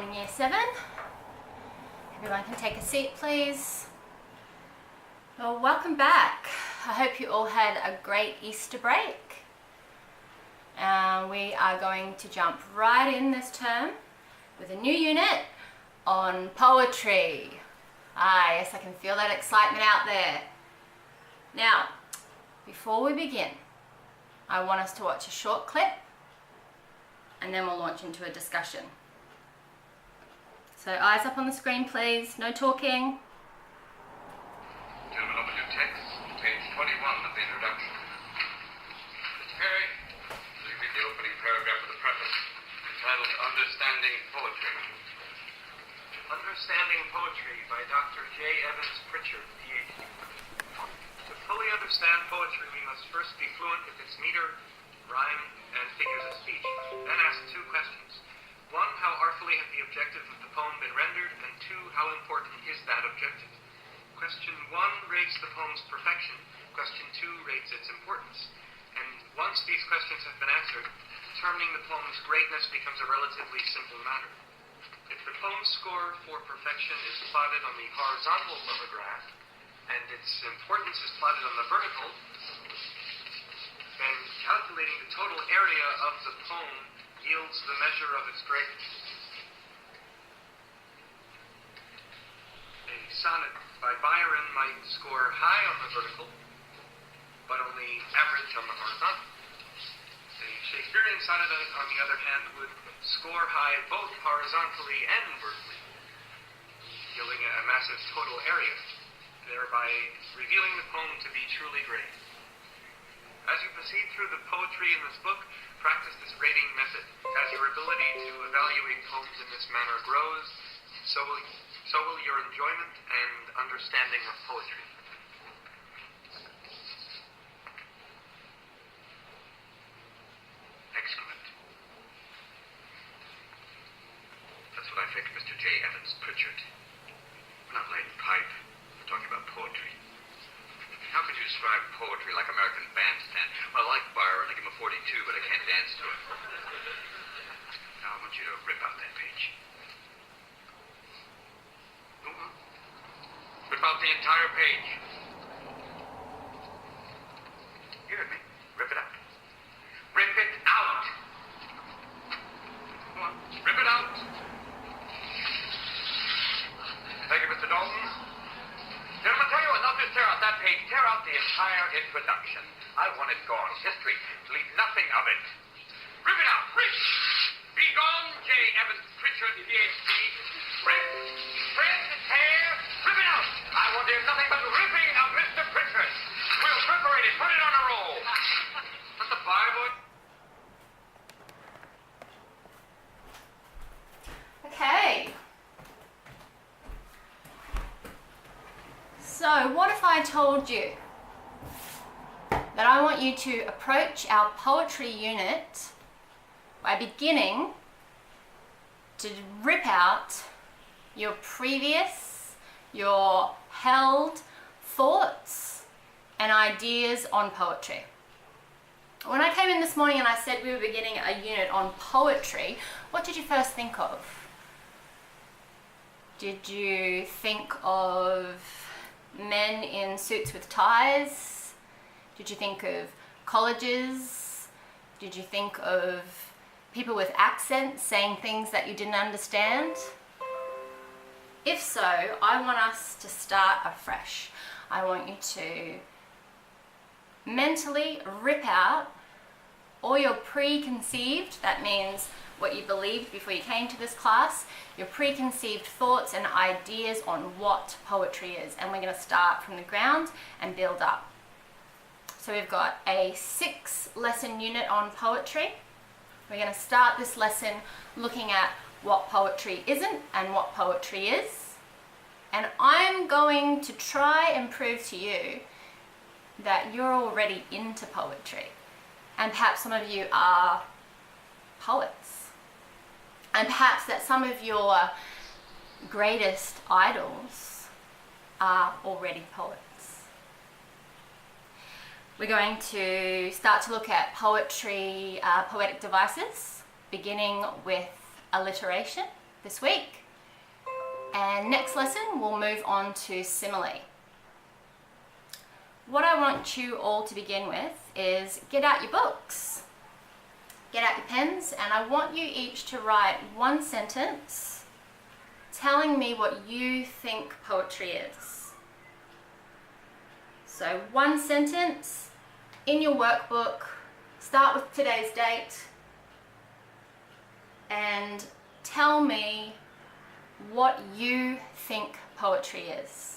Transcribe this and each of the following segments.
morning, Year 7. Everyone can take a seat, please. Well, welcome back. I hope you all had a great Easter break. We are going to jump right in this term with a new unit on poetry. Ah, yes, I can feel that excitement out there. Now, before we begin, I want us to watch a short clip and then we'll launch into a discussion. So eyes up on the screen, please. No talking. Gentlemen, open your text, page 21 of the introduction. Mr. Perry, will you read the opening paragraph of the preface, entitled Understanding Poetry? Understanding Poetry by Dr. J. Evans Pritchard, Ph.D. To fully understand poetry, we must first be fluent with its meter, rhyme, and figures of speech. Then ask two questions. One, how artfully has the objective of the poem been rendered? And two, how important is that objective? Question 1 rates the poem's perfection. Question 2 rates its importance. And once these questions have been answered, determining the poem's greatness becomes a relatively simple matter. If the poem's score for perfection is plotted on the horizontal lithograph, and its importance is plotted on the vertical, then calculating the total area of the poem yields the measure of its greatness. A sonnet by Byron might score high on the vertical, but only average on the horizontal. A Shakespearean sonnet, on the other hand, would score high both horizontally and vertically, yielding a massive total area, thereby revealing the poem to be truly great. As you proceed through the poetry in this book, practice this rating method. As your ability to evaluate poems in this manner grows, so will your enjoyment and understanding of poetry. Excellent. That's what I think, Mr. J. Evans Pritchard. We're not lighting pipe. We're talking about poetry. How could you describe poetry like American Bandstand? Well, I like Byron, I give him a 42, but I can't dance to it. Now I want you to rip out that page. Go on. Rip out the entire page. You heard me. Rip it out. Rip it out! Go on. Rip it out! Thank you, Mr. Dalton. Gentlemen, tell you what, not just tear out that page, tear out the entire introduction. I want it gone. History. Leave nothing of it. Rip it out. Rip! Be gone, J. Evans Pritchard, Ph.D. Rip! Rip the tear! Rip it out! I want to hear nothing but ripping of Mr. Pritchard. We'll preparate it. Put it on a roll. Let the firewood. Okay. So, what if I told you that I want you to approach our poetry unit by beginning to rip out your previous, your held thoughts and ideas on poetry? When I came in this morning and I said we were beginning a unit on poetry, what did you first think of? Did you think of men in suits with ties? Did you think of colleges? Did you think of people with accents saying things that you didn't understand? If so, I want us to start afresh. I want you to mentally rip out all your preconceived, that means what you believed before you came to this class, your preconceived thoughts and ideas on what poetry is. And we're going to start from the ground and build up. So we've got a 6-lesson unit on poetry. We're going to start this lesson looking at what poetry isn't and what poetry is. And I'm going to try and prove to you that you're already into poetry. And perhaps some of you are poets. And perhaps that some of your greatest idols are already poets. We're going to start to look at poetry, poetic devices, beginning with alliteration. this week. And next lesson, we'll move on to simile. What I want you all to begin with is get out your books, get out your pens, and I want you each to write one sentence telling me what you think poetry is. So one sentence in your workbook, start with today's date, and tell me what you think poetry is.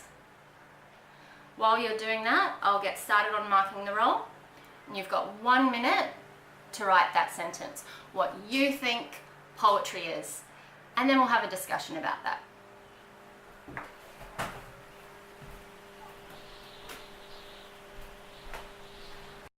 While you're doing that, I'll get started on marking the roll. And you've got 1 minute to write that sentence, what you think poetry is. And then we'll have a discussion about that.